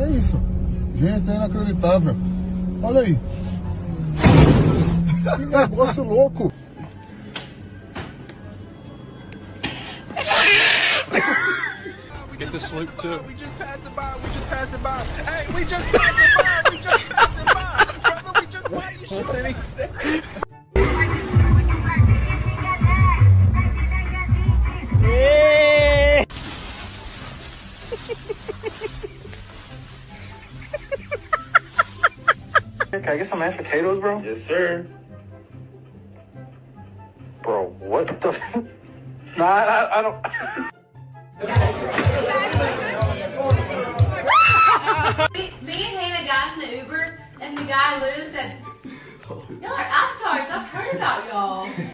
Que isso? Gente, é inacreditável. Olha aí. Que negócio louco. Get this loop too. We just passed it by. We just passed it by. Hey, we just passed it by. We just passed it by. Brother, we just why you shooting? Can I get some mashed potatoes, bro? Yes, sir. Bro, what the? Nah, I don't. Me and Hannah got in the Uber, and the guy literally said, "Y'all are avatars. I've heard about y'all."